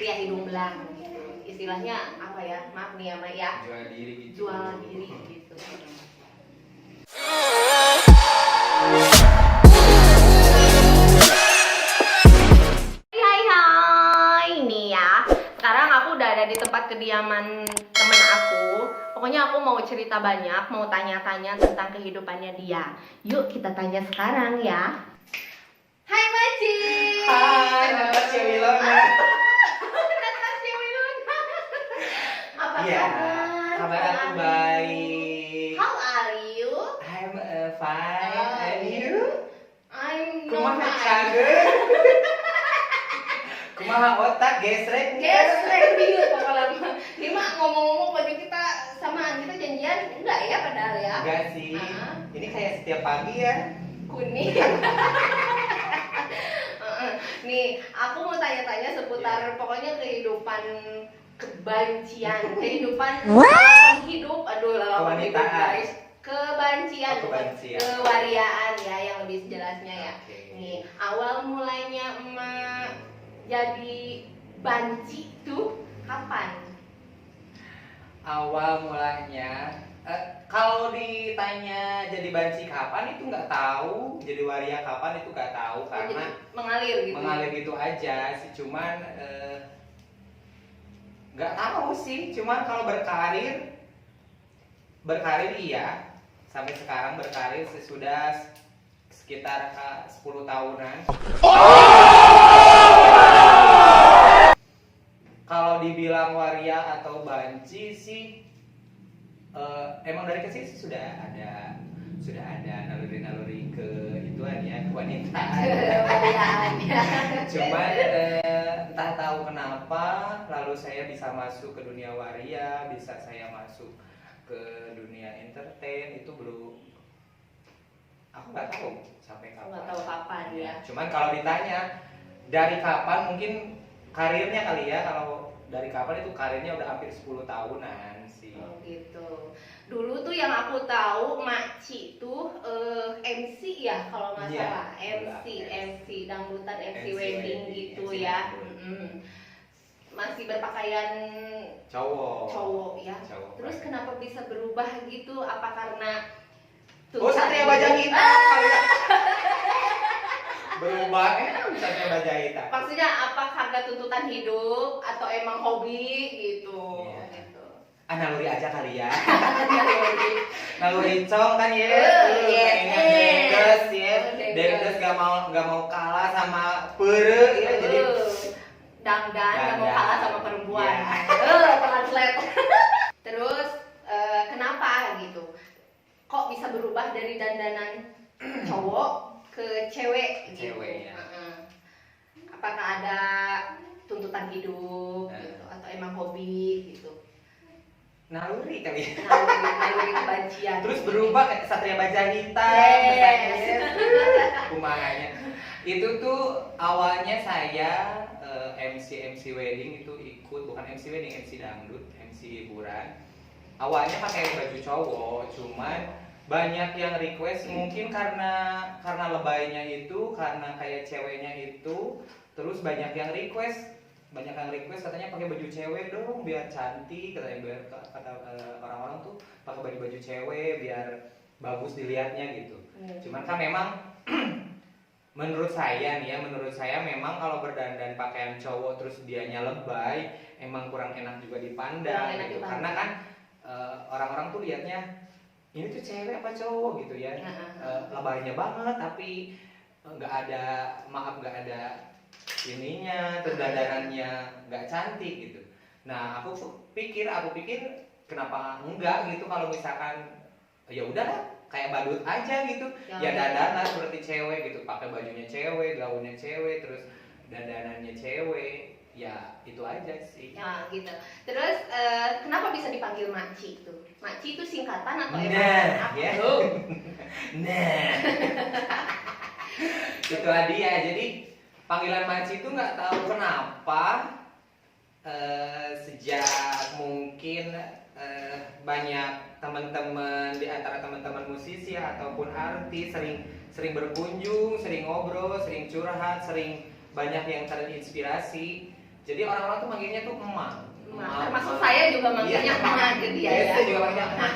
pria hidung belang gitu. Istilahnya apa ya? Maaf nih ya, Mak ya. Jual diri gitu. Jual diri gitu. Hai hai, nih ya. Sekarang aku udah ada di tempat kediaman temen aku. Pokoknya aku mau cerita banyak, mau tanya-tanya tentang kehidupannya dia. Yuk kita tanya sekarang ya. Hai Maci. Hai, Natasha Wilona. Natasha Wilona. Apa Iya, kabar? kabar aku baik. How are you? I'm fine. And you? I'm Kumaha not fine. cager? Kumaha otak gesrek? Gesrek bingung pokoknya. Ini mah ngomong-ngomong baju kita samaan, kita janjian enggak ya padahal ya? Enggak sih. Ini kayak setiap pagi ya. Kuning. Nih, aku mau tanya-tanya seputar pokoknya kehidupan kebancian, kehidupan hidup, aduh lalapan hidup guys. Kebancian, kewariaan ya yang lebih jelasnya ya. Nih, awal mulainya emak jadi banci tuh kapan? Awal mulanya, kalau ditanya jadi banci kapan itu nggak tahu, jadi waria kapan itu nggak tahu karena mengalir gitu. Mengalir gitu aja sih, cuman nggak tahu sih, cuman kalau berkarir iya, sampai sekarang berkarir sudah sekitar 10 tahunan. Kalau dibilang waria atau banci sih, emang dari kecil sih sudah ada naluri-naluri ke ituan ya, kewanitaan. Cuman entah tahu kenapa lalu saya bisa masuk ke dunia waria, bisa saya masuk ke dunia entertain, itu belum, aku nggak tahu sampai kapan. Nggak tahu kapan ya. Cuman kalau ditanya dari kapan, mungkin karirnya kali ya, kalau dari kapan itu karirnya udah hampir 10 tahunan sih. Oh gitu. Dulu tuh yang aku tahu Maci tuh MC ya kalau nggak salah. MC dangdutan, MC wedding gitu MC ya. Masih berpakaian cowok ya. Terus kenapa bisa berubah gitu? Apa karena Satria Baja Hitam kali ya. Berubahnya Satria Baja Hitam. Maksudnya apa karena tuntutan hidup atau emang hobi gitu? Naluri aja kali ya. Naluri cong kan ya. Dengdes gak mau kalah sama pere ya, jadi Dangdan gak mau kalah sama perempuan. Translate. Terus kenapa gitu? Kok bisa berubah dari dandanan cowok ke cewek gitu? Cewek ya. Apakah ada tuntutan hidup gitu atau emang hobi gitu? Naluri kali ya. Naluri kebancian. Terus berubah kayak Satria Baja Hitam. Kumanganya. Itu tuh awalnya saya MC wedding itu ikut, bukan MC wedding, MC dangdut, MC hiburan. Awalnya pakai baju cowok, cuman banyak yang request, mungkin karena lebaynya itu, karena kayak ceweknya itu, terus banyak yang request katanya pakai baju cewek dong biar cantik, katanya, biar kata orang-orang tuh pakai baju cewek biar bagus dilihatnya gitu. Cuman kan memang menurut saya memang kalau berdandan pakaian cowok terus dianya lebay emang kurang enak juga dipandang gitu. Karena kan orang-orang tuh lihatnya ini tuh cewek apa cowok gitu ya. Lebaynya banget tapi nggak ada ininya, dandanannya nggak cantik gitu. Nah aku pikir kenapa enggak gitu, kalau misalkan ya udahlah kayak badut aja gitu ya dandanan seperti cewek gitu, pakai bajunya cewek, gaunnya cewek, terus dandanannya cewek, ya itu aja sih. Ya gitu. Terus kenapa bisa dipanggil Maci tuh? Maci itu singkatan atau emang ya? Itu dia. Jadi panggilan Maci itu nggak tahu kenapa sejak mungkin banyak teman-teman di antara teman-teman musisi ataupun artis sering berkunjung, sering ngobrol, sering curhat, sering banyak yang terinspirasi Jadi orang-orang tuh manggilnya tuh emak. Termasuk saya juga manggilnya emak ke dia ya. Saya juga manggilnya emak.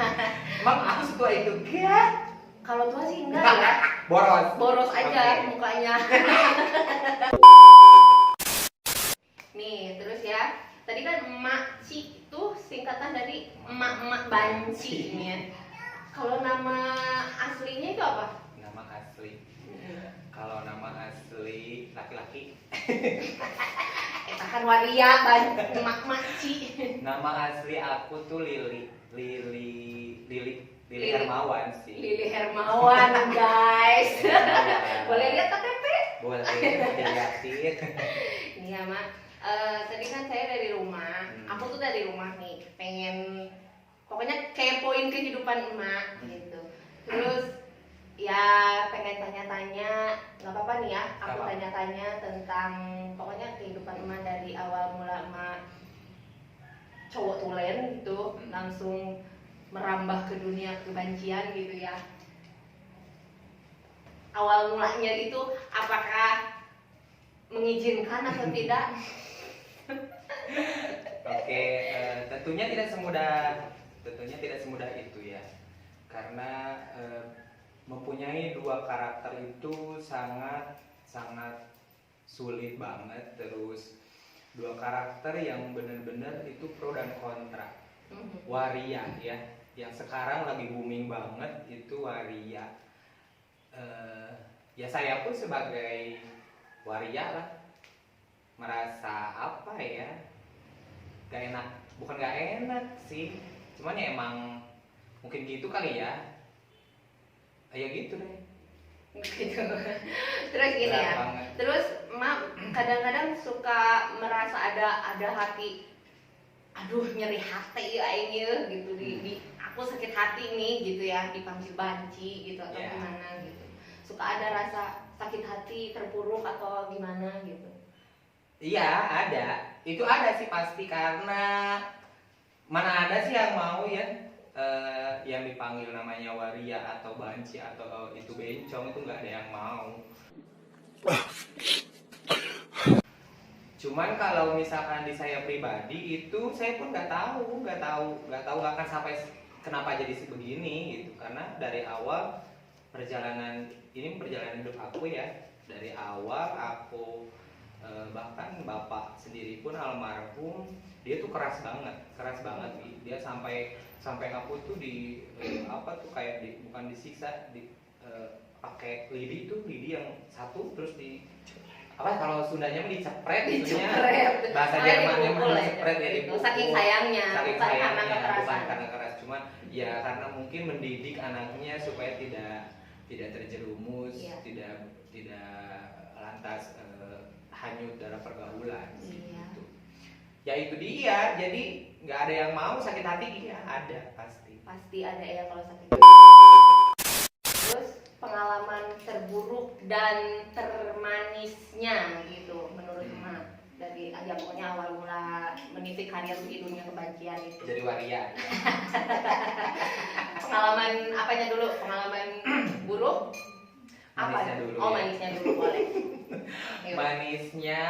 Emak, aku setua itu. Enggak. Kalau tua sih enggak ya. Boros aja Oke. mukanya. Nih, terus ya. Tadi kan emak Ci tuh singkatan dari emak-emak banci nih ya. Kalau nama aslinya itu apa? Nama asli. Kalau nama asli laki-laki. Kita kan waria emak-emak Ci. Nama asli aku tuh Lili Hermawan sih. Lili Hermawan, guys. Hermawan. Boleh lihat KTP? Boleh dilihatin. Iya, Mak. Tadi kan saya dari rumah. Aku tuh dari rumah nih, pengen pokoknya kepoin kehidupan emak gitu. Terus ya pengen tanya-tanya, nggak apa-apa nih ya. Aku Apa? tanya-tanya tentang pokoknya kehidupan emak dari awal mula emak cowok tulen gitu, langsung merambah ke dunia kebencian gitu ya. Awal mulanya itu apakah mengizinkan atau tidak? Oke, tentunya tidak semudah itu ya. Karena mempunyai dua karakter itu sangat sulit banget. Terus dua karakter yang benar-benar itu pro dan kontra. Waria ya, yang sekarang lagi booming banget itu waria. Ya saya pun sebagai waria lah merasa apa ya, gak enak, bukan gak enak sih, cuman ya emang mungkin gitu kali ya, ya gitu deh. Gitu. Terus gini Berat ya. banget. Terus emak kadang-kadang suka merasa ada hati, aduh nyeri hati ya ini gitu di aku sakit hati nih gitu ya, dipanggil banci gitu atau Yeah. gimana gitu. Suka ada rasa sakit hati, terpuruk atau gimana gitu. Iya ada, itu ada sih pasti, karena mana ada sih yang mau ya yang dipanggil namanya waria atau banci atau itu bencong, itu nggak ada yang mau. Cuman kalau misalkan di saya pribadi itu saya pun nggak akan sampai kenapa jadi sebegini gitu, karena dari awal perjalanan hidup aku ya, dari awal aku bahkan bapak sendiri pun almarhum, dia tuh keras banget dia sampai aku tuh di apa tuh kayak bukan disiksa, pakai lidi yang satu, terus di apa kalau Sundanya dicepret, bahasa Jermannya dicepret ya, dipukul. Saking sayangnya, Saking bukan sayangnya, karena kekerasan. bukan karena keras, cuma ya karena mungkin mendidik anaknya supaya tidak terjerumus, Iya. tidak lantas hanyut dalam pergaulan sih, Iya. gitu. Ya itu dia, jadi nggak ada yang mau sakit hati, iya ada Pasti ada ya kalau sakit. Terus pengalaman terburuk dan termanisnya gitu menurut emak dari ya pokoknya awal mula meniti karir di dunia kebancian itu. jadi waria. Pengalaman apanya dulu? Pengalaman buruk? Manisnya dulu ya. Manisnya dulu boleh. Yuk. Manisnya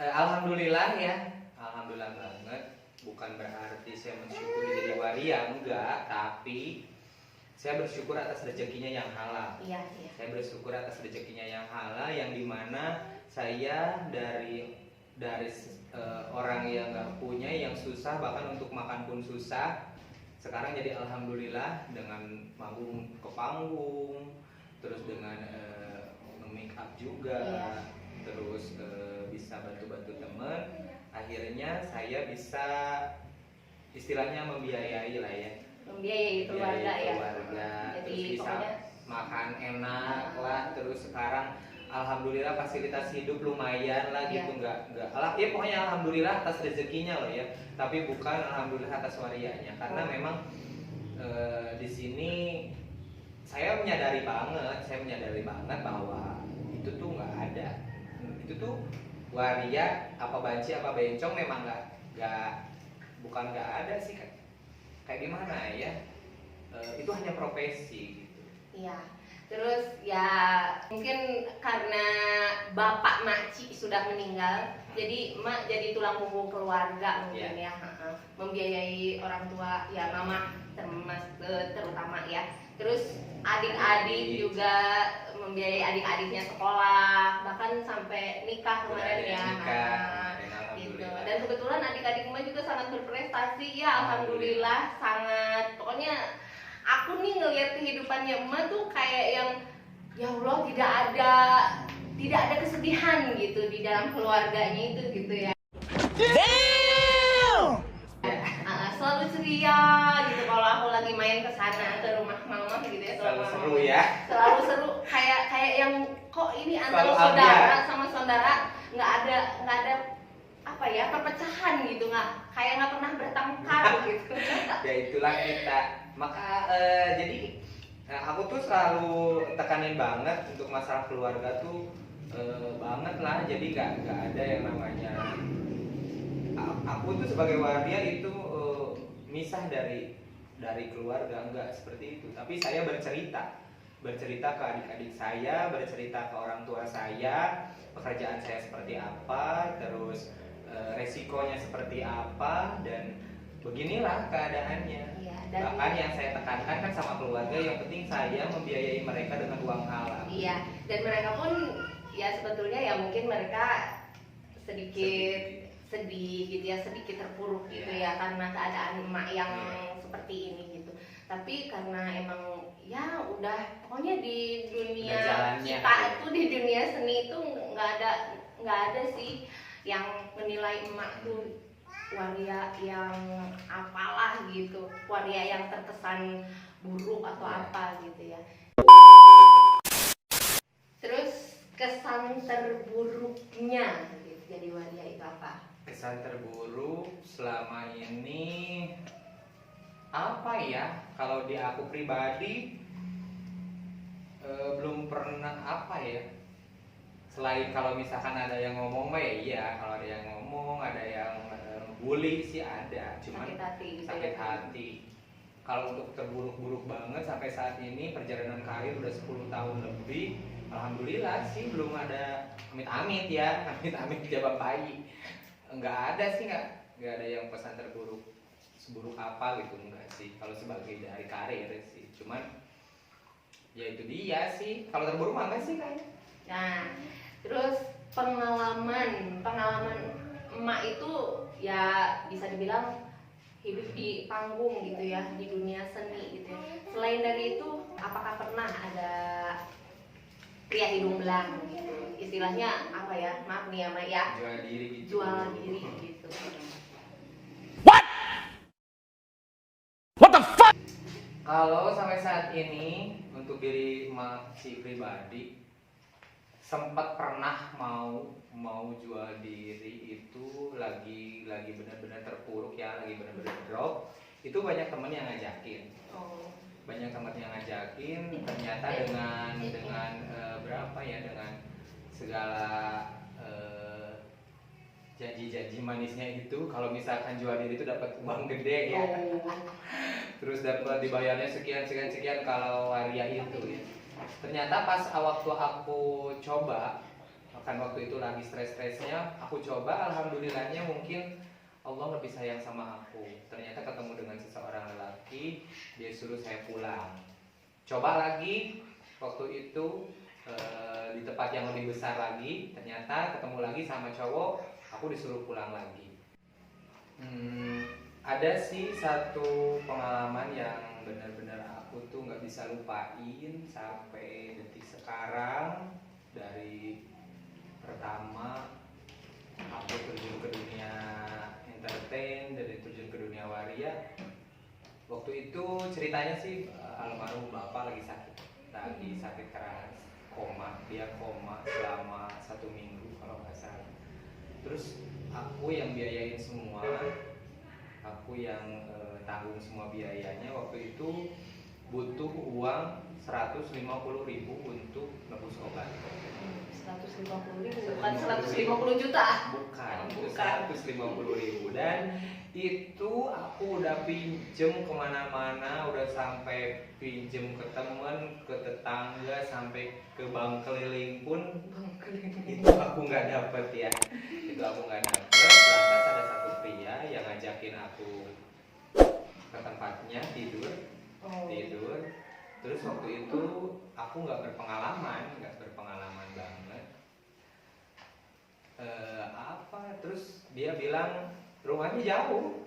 alhamdulillah ya, alhamdulillah banget. Bukan berarti saya mensyukuri jadi waria, enggak, tapi saya bersyukur atas rezekinya yang halal. Iya. Saya bersyukur atas rezekinya yang halal, yang dimana saya dari orang yang nggak punya, yang susah, bahkan untuk makan pun susah, sekarang jadi alhamdulillah dengan manggung ke panggung, terus dengan make up juga, Iya. terus bisa bantu teman, akhirnya saya bisa istilahnya membiayai lah ya, Membiayai keluarga ya. Jadi terus bisa pokoknya makan enak lah, terus sekarang alhamdulillah fasilitas hidup lumayan lah gitu, Iya. nggak ya pokoknya alhamdulillah atas rezekinya loh ya, tapi bukan alhamdulillah atas warianya, karena memang di sini saya menyadari banget bahwa itu tuh nggak ada, itu tuh waria apa banci apa bencong memang bukan nggak ada sih, kayak gimana ya, itu hanya profesi gitu. iya. Terus ya mungkin karena bapak makci sudah meninggal, jadi emak jadi tulang punggung keluarga mungkin ya, membiayai orang tua ya mama terutama ya. Terus adik-adik juga membiayai adik-adiknya sekolah, bahkan sampai nikah kemarin ya. Gitu. Dan kebetulan adik-adik emak juga sangat berprestasi ya, alhamdulillah sangat. Pokoknya aku nih ngelihat kehidupannya emak tuh kayak yang ya Allah tidak ada kesedihan gitu di dalam keluarganya itu gitu ya. Damn! Selalu ceria gitu kalau aku lagi main ke sana ke rumah mama gitu ya. Selalu seru ya. Selalu seru kayak yang kok ini antara saudara sama saudara nggak ada apa ya perpecahan gitu, nggak pernah bertengkar gitu. Ya itulah kita. Maka jadi aku tuh selalu tekanin banget untuk masalah keluarga tuh banget lah. Jadi gak ada yang namanya aku tuh sebagai waria itu misah dari keluarga, enggak seperti itu. Tapi saya bercerita ke adik-adik saya, bercerita ke orang tua saya, pekerjaan saya seperti apa, terus resikonya seperti apa, dan beginilah keadaannya. Bahkan yang saya tekankan kan sama keluarga, yang penting saya membiayai mereka dengan uang halal. Iya, dan mereka pun ya sebetulnya ya mungkin mereka sedikit sedih gitu ya, sedikit terpuruk gitu ya karena keadaan emak yang seperti ini gitu. Tapi karena emang ya udah pokoknya di dunia kita itu, di dunia seni itu nggak ada sih yang menilai emak tuh waria yang apalah gitu, waria yang terkesan buruk atau apa gitu ya. Terus kesan terburuknya gitu, jadi waria itu apa? Kesan terburuk selama ini apa ya? Kalau di aku pribadi belum pernah apa ya. Selain kalau misalkan ada yang ngomong mah ya iya, kalau ada yang ngomong, ada yang bully sih ada, cuman sakit hati. Kalau untuk terburuk-buruk banget sampai saat ini perjalanan karir udah 10 tahun lebih, alhamdulillah sih belum ada amit-amit ya, amit-amit jabang bayi. Enggak ada sih, enggak ada yang pesan terburuk seburuk apa gitu, enggak sih. Kalau sebagai dari karir sih, cuman ya itu dia sih. Kalau terburuk mah enggak sih kayaknya. Nah, terus pengalaman emak itu ya bisa dibilang hidup di panggung gitu ya, di dunia seni gitu ya. Selain dari itu, apakah pernah ada pria hidung belang gitu? Istilahnya apa ya? Maaf nih ya, Mak ya. Jual diri gitu. Jual diri gitu. What the fuck? Kalau sampai saat ini untuk diri emak si pribadi sempat pernah mau jual diri itu lagi benar-benar terpuruk ya, lagi benar-benar drop. Itu banyak temen yang ngajakin. Banyak temen yang ngajakin, ternyata dengan berapa ya, dengan segala janji-janji manisnya itu, kalau misalkan jual diri itu dapat uang gede ya. Terus dapat dibayarnya sekian kalau waria itu ya. Ternyata pas waktu aku coba, kan waktu itu lagi stres-stresnya, aku coba, alhamdulillahnya mungkin Allah lebih sayang sama aku. Ternyata ketemu dengan seseorang lelaki, dia suruh saya pulang. Coba lagi waktu itu di tempat yang lebih besar lagi, ternyata ketemu lagi sama cowok, aku disuruh pulang lagi. Ada sih satu pengalaman yang benar-benar aku tuh nggak bisa lupain sampai detik sekarang. Dari pertama aku terjun ke dunia entertain, dari terjun ke dunia waria. Waktu itu ceritanya sih almarhum bapak lagi sakit keras, dia koma selama 1 minggu kalau nggak salah. Terus aku yang biayain semua, aku yang tanggung semua biayanya. Waktu itu butuh uang 150.000 untuk nebus obat. 150.000 bukan 150 juta. Bukan, itu Bukan. 150.000. Dan itu aku udah pinjem kemana-mana, udah sampai pinjem ke temen, ke tetangga, sampai ke bank keliling pun itu aku nggak dapet ya. Itu aku nggak dapet. Lantas ada satu pria yang ngajakin aku ke tempatnya tidur. Terus waktu itu aku nggak berpengalaman banget. Terus dia bilang rumahnya jauh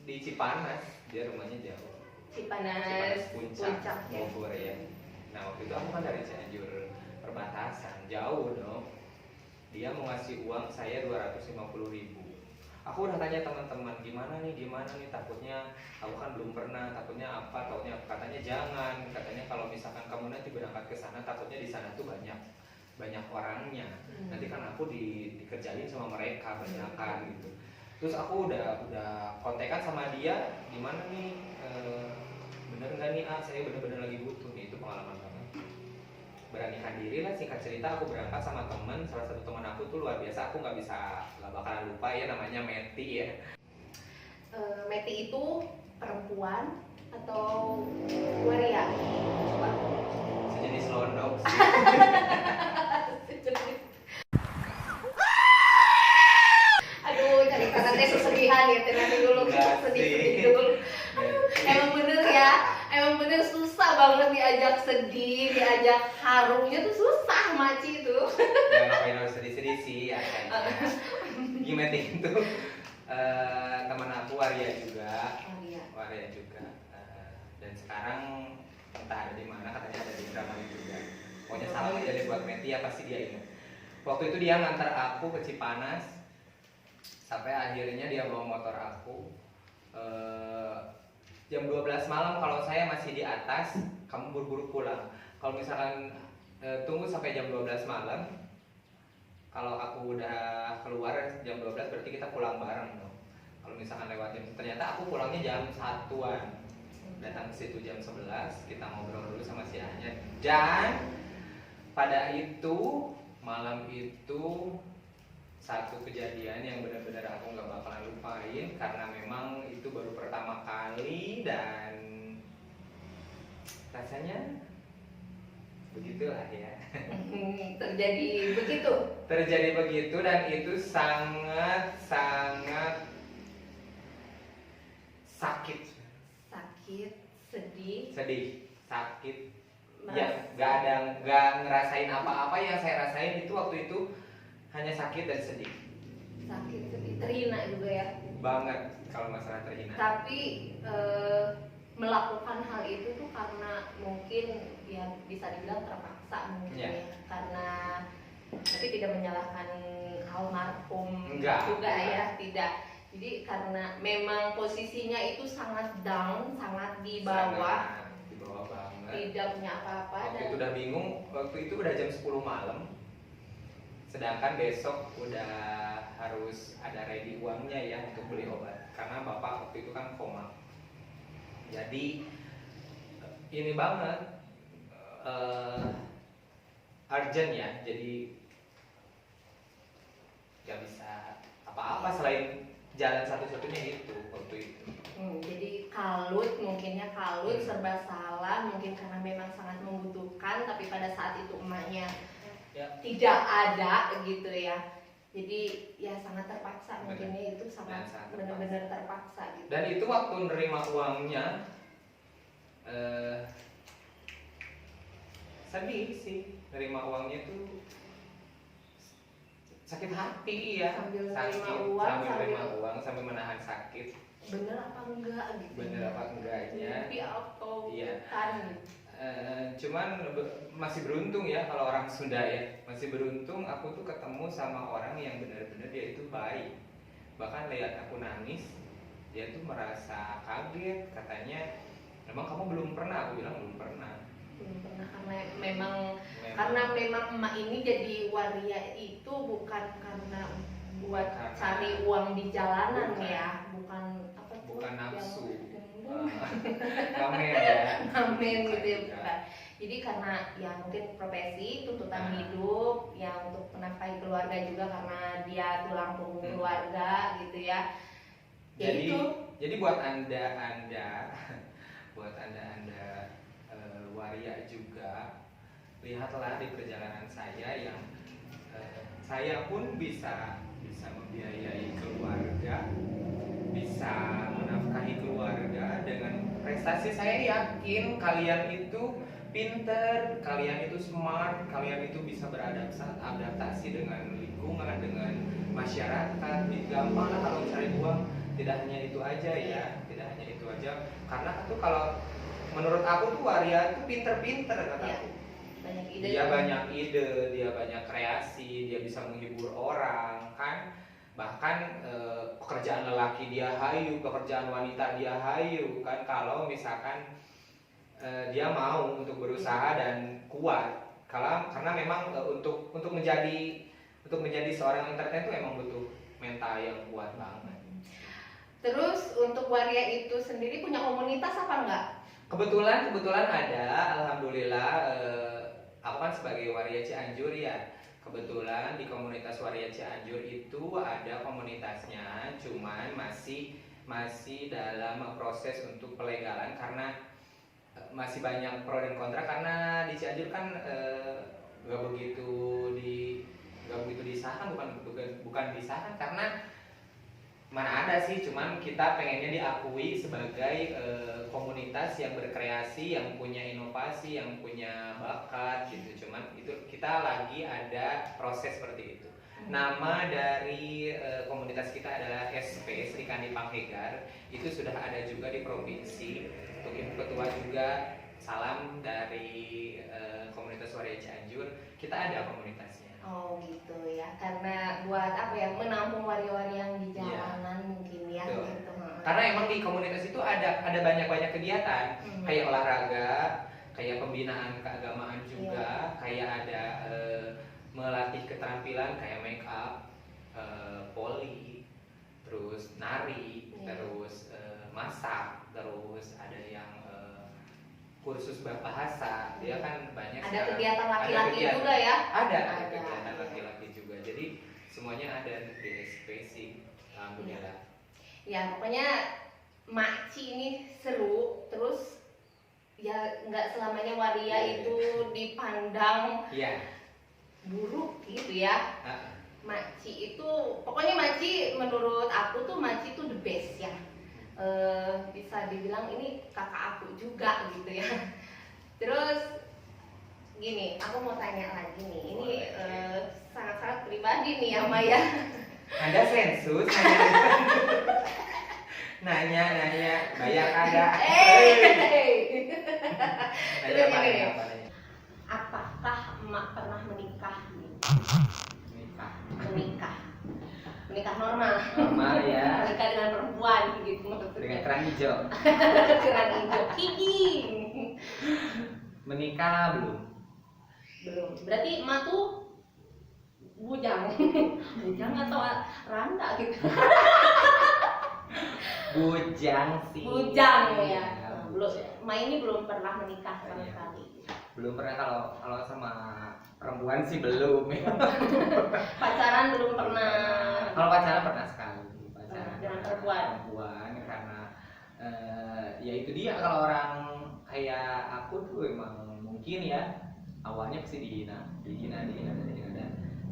di Cipanas, dia rumahnya jauh. Cipanas Puncak ya. Bogor ya. Nah waktu itu aku kan dari Cianjur, perbatasan, jauh dong. Dia mau ngasih uang saya 250.000. Aku udah tanya teman-teman gimana nih, takutnya aku kan belum pernah, takutnya apa, katanya jangan, katanya kalau misalkan kamu nanti berangkat ke sana, takutnya di sana tuh banyak orangnya, nanti kan aku dikerjain sama mereka banyakan gitu. Terus aku udah kontekan sama dia, gimana nih, bener nggak nih, saya bener-bener lagi butuh nih. Itu pengalaman banget. Beranikan diri lah, singkat cerita aku berangkat sama temen, salah satu teman aku tuh luar biasa, aku nggak bakalan lupa ya, namanya Meti ya. Meti itu perempuan atau waria? Coba. Sejenis londok sih. Aduh, cari kata kesedihan ya, nanti dulu sedih dulu. Emang bener susah banget diajak sedih, diajak harumnya tuh susah Maci itu. Ya ngapain harus sedih-sedih sih ya kayaknya. Gimana itu teman aku Waria juga. Dan sekarang entah ada di mana, katanya ada di Indramayu juga. Pokoknya salam aja deh buat Meti ya, pasti dia ingat. Waktu itu dia ngantar aku ke Cipanas, sampai akhirnya dia bawa motor aku. Jam 12 malam kalau saya masih di atas, kamu buru-buru pulang. Kalau misalkan tunggu sampai jam 12 malam, kalau aku udah keluar jam 12 berarti kita pulang bareng dong. Kalau misalkan lewat jam, ternyata aku pulangnya jam 1-an. Datang ke situ jam 11, kita ngobrol dulu sama si Anya. Dan pada itu, malam itu satu kejadian yang benar-benar aku nggak bakalan lupain, karena memang itu baru pertama kali dan rasanya begitulah ya. Terjadi begitu Dan itu sangat sakit, sedih, sakit. Ya nggak ngerasain apa-apa yang saya rasain itu waktu itu. Hanya sakit dan sedih. Terhina juga ya. Banget kalau masalah terhina. Tapi melakukan hal itu tuh karena mungkin ya bisa dibilang terpaksa mungkin ya. Karena tapi tidak menyalahkan almarhum juga ya, tidak. Jadi karena memang posisinya itu sangat down, sangat di bawah banget. Tidak punya apa-apa. Waktu itu udah bingung, waktu itu udah jam 10 malam. Sedangkan besok udah harus ada ready uangnya ya untuk beli obat, karena bapak waktu itu kan koma. Jadi ini banget urgent ya, jadi gak bisa apa-apa selain jalan satu-satunya itu waktu itu. Jadi mungkinnya kalut, serba salah, mungkin karena memang sangat membutuhkan, tapi pada saat itu emaknya tidak ada gitu ya. Jadi ya sangat terpaksa, mungkinnya itu sangat benar-benar terpaksa gitu. Dan itu waktu nerima uangnya sedih sih, nerima uangnya tuh sakit hati ya. Sambil nerima uang, sambil menahan sakit. Bener apa enggak gitu. Bener apa enggaknya. Tapi atau bukan gitu. Cuman masih beruntung ya kalau orang Sunda ya, masih beruntung aku tuh ketemu sama orang yang benar-benar dia itu baik. Bahkan lihat aku nangis, dia tuh merasa kaget, katanya memang kamu belum pernah. Aku bilang belum pernah karena memang emak ini jadi waria itu bukan karena buat cari uang di jalanan ya, bukan nafsu. ngamen ya. ngamen gitu ya, bukan. Jadi karena ya mungkin profesi, tuntutan hidup, ya untuk menafkahi keluarga juga karena dia tulang punggung keluarga gitu ya. Jadi buat anda buat anda waria juga, lihatlah di perjalanan saya yang saya pun bisa membiayai keluarga, bisa menafkahi keluarga dengan prestasi. Saya yakin kalian itu pinter, kalian itu smart, kalian itu bisa beradaptasi dengan lingkungan, dengan masyarakat. Gampang lah kalau cari uang. Tidak hanya itu aja ya, tidak hanya itu aja. Karena tuh kalau menurut aku tuh waria tuh pinter-pinter kataku. Banyak ide. Dia banyak ide, dia banyak kreasi, dia bisa menghibur orang kan. Bahkan pekerjaan lelaki dia hayu, pekerjaan wanita dia hayu kan. Kalau misalkan dia mau untuk berusaha dan kuat. Karena memang untuk menjadi seorang entertain itu emang butuh mental yang kuat banget. Terus untuk waria itu sendiri punya komunitas apa enggak? Kebetulan ada, alhamdulillah. Aku kan sebagai waria Cianjur ya. Kebetulan di komunitas waria Cianjur itu ada komunitasnya, cuman masih dalam proses untuk pelegalan karena masih banyak pro dan kontra. Karena di Cianjur kan nggak begitu disahkan, bukan disahkan karena mana ada sih, cuman kita pengennya diakui sebagai komunitas yang berkreasi, yang punya inovasi, yang punya bakat gitu. Cuman itu kita lagi ada proses seperti itu. Nama dari komunitas kita adalah SP Sri Kandi Panghegar. Itu sudah ada juga di provinsi. Untuk ibu ketua juga salam dari komunitas waria Cianjur. Kita ada komunitasnya. Oh gitu ya, karena buat apa ya, menampung waria-waria yang di jalanan mungkin ya. Gitu. Karena emang di komunitas itu ada banyak kegiatan, kayak olahraga, kayak pembinaan keagamaan juga, kayak ada melatih keterampilan kayak make up, poli, terus nari, terus masak, terus ada yang kursus bahasa. Dia kan banyak. Ada kegiatan laki-laki juga ya? Ada kegiatan laki-laki juga. Jadi semuanya ada di SP sih, alhamdulillah. Ya pokoknya Makci ini seru. Terus ya nggak selamanya waria itu dipandang buruk gitu ya. Makci itu, pokoknya Makci menurut aku tuh Makci tuh the best ya. Bisa dibilang ini kakak aku juga gitu ya. Terus gini, aku mau tanya lagi nih. Ini sangat-sangat pribadi nih ya Maya. Anda sensus nanya banyak ada. Apakah emak pernah menikah? Menikah normal ya. Menikah dengan perempuan gitu maksudnya. Dengan kerang hijau. Kerang hijau. Kiki. Menikah belum. Berarti emak tuh bujang atau randa gitu. Bujang sih. Bujang ya. Belum. Ma ini belum pernah menikah sama sekali. Belum pernah. Kalau sama perempuan sih belum. Pacaran belum pernah. Kalau pacaran pernah sekali. Dengan perempuan karena ya itu dia, kalau orang kayak aku tuh emang mungkin ya awalnya pasti dihina.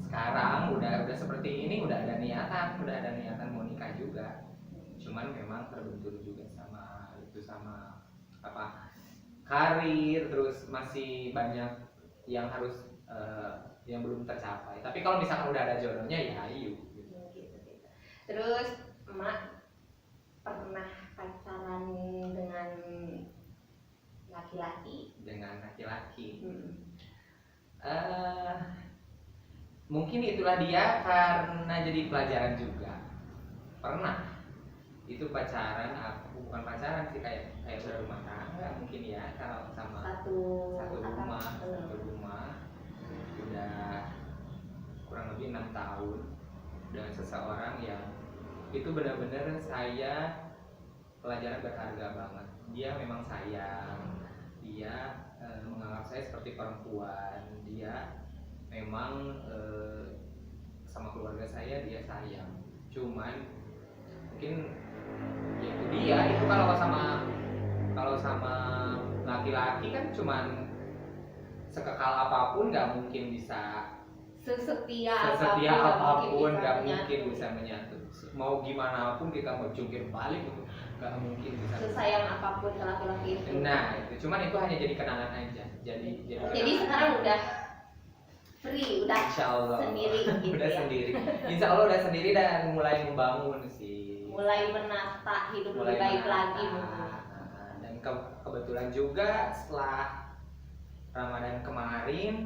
Sekarang udah seperti ini, udah ada niatan mau nikah juga. Cuman memang terbentur juga sama karir, terus masih banyak yang harus yang belum tercapai. Tapi kalau misalkan udah ada jodohnya ya ayo gitu. Terus emak pernah pacaran dengan laki-laki? Mungkin itulah dia karena jadi pelajaran juga. Pernah itu pacaran, aku bukan pacaran sih, kayak udah rumah tangga mungkin ya, kalau sama satu rumah udah kurang lebih 6 tahun dengan seseorang yang itu benar-benar saya pelajaran berharga banget. Dia memang sayang, dia menganggap saya seperti perempuan, dia memang sama keluarga saya dia sayang. Cuman mungkin ya itu dia, itu kalau sama laki-laki kan cuman sekekal apapun nggak mungkin bisa sesetia apapun nggak mungkin menyatu. bisa menyatu. Mau gimana pun kita mau jungkir balik itu nggak mungkin bisa. Sesayang apapun ke laki-laki itu. Nah itu cuman itu hanya jadi kenangan aja. Jadi Jadi sekarang udah free, udah Insya Allah sendiri gitu udah ya. sendiri. Insya Allah udah sendiri dan mulai membangun sih. Mulai menata hidup Mulai lebih baik menata. lagi mungkin. Dan kebetulan juga setelah Ramadan kemarin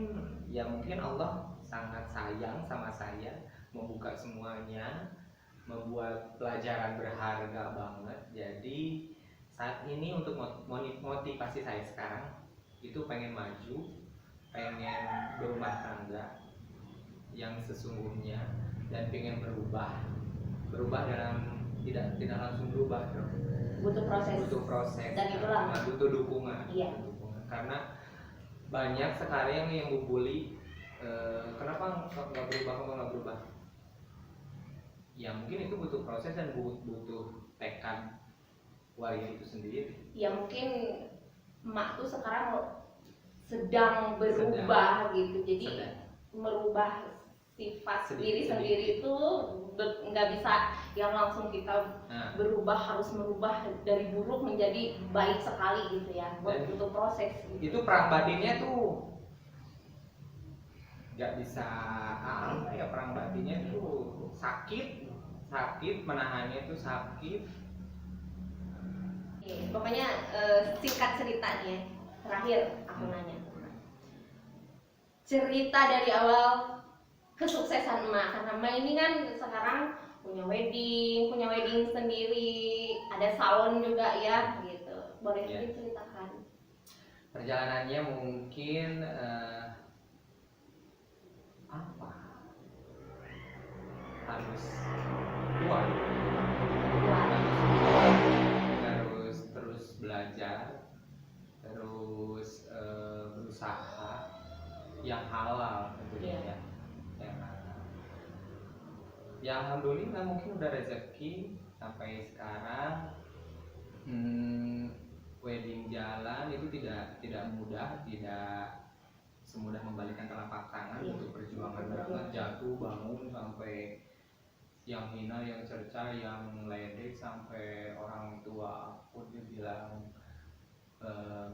ya mungkin Allah sangat sayang sama saya, membuka semuanya, membuat pelajaran berharga banget. Jadi saat ini untuk motivasi saya sekarang itu pengen maju, pengen berumah tangga yang sesungguhnya dan pengen berubah dalam tidak langsung berubah dong. Butuh proses Dan itulah butuh dukungan. Iya. Karena banyak sekarang yang membuli kenapa nggak berubah ya mungkin itu butuh proses dan butuh tekad waria itu sendiri. Ya mungkin emak tuh sekarang sedang berubah gitu. Jadi merubah sifat diri sendiri itu nggak bisa yang langsung kita berubah, harus merubah dari buruk menjadi baik sekali gitu ya. Butuh proses gitu. Itu perang batinnya tuh nggak bisa apa ya, perang batinnya tuh sakit menahannya tuh sakit. Pokoknya singkat ceritanya terakhir aku nanya cerita dari awal kesuksesan emak, karena emak ini kan sekarang punya wedding sendiri, ada salon juga ya gitu. Boleh diceritakan Perjalanannya mungkin apa? Harus kuat. Harus terus belajar, terus berusaha yang halal tentunya ya. Ya alhamdulillah mungkin udah rezeki sampai sekarang. Wedding jalan itu tidak mudah, tidak semudah membalikan telapak tangan. Untuk perjuangan banget, jatuh bangun sampai yang hina, yang cerca, yang ledek, sampai orang tua pun dibilang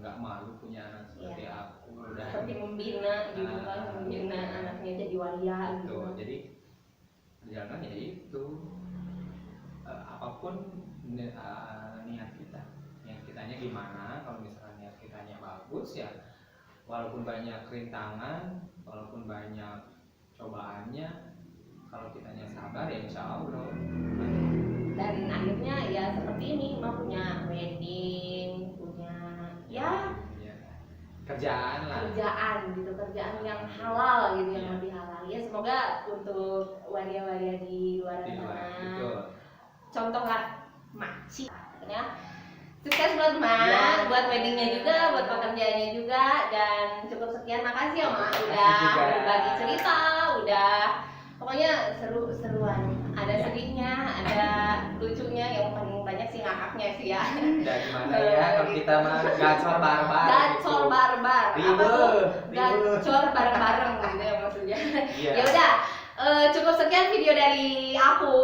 nggak malu punya anak seperti aku. Udah seperti membina gitu kan, membina anaknya jadi waria gitu. Jadi perjalanannya itu apapun niat kitanya gimana. Kalau misalkan niat kitanya bagus ya walaupun banyak rintangan, walaupun banyak cobaannya, kalau kitanya sabar ya insya Allah. Dan akhirnya ya seperti ini, mah punya wedding, punya kerjaan kerjaan yang halal gitu, yang lebih halal ya. Semoga untuk waria-waria di luar sana contohlah Maci ya. Sukses buat Mak, buat weddingnya juga, buat pekerjaannya juga. Dan cukup sekian, makasih ya Mak udah berbagi cerita, udah pokoknya seru-seruan. Ada sedihnya, ada lucunya, yang paling banyak sih ngakaknya sih ya. Dari mana ya kalau kita mah gacor barbar. Gacor barbar. Apa tuh? Gacor bareng-bareng gitu ya maksudnya. Ya udah, cukup sekian video dari aku,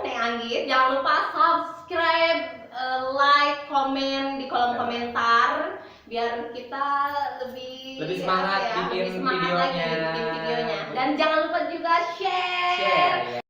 Neng Anggit. Jangan lupa subscribe, like, komen di kolom komentar biar kita lebih semangat bikin lagi bikin videonya. Dan jangan lupa juga share.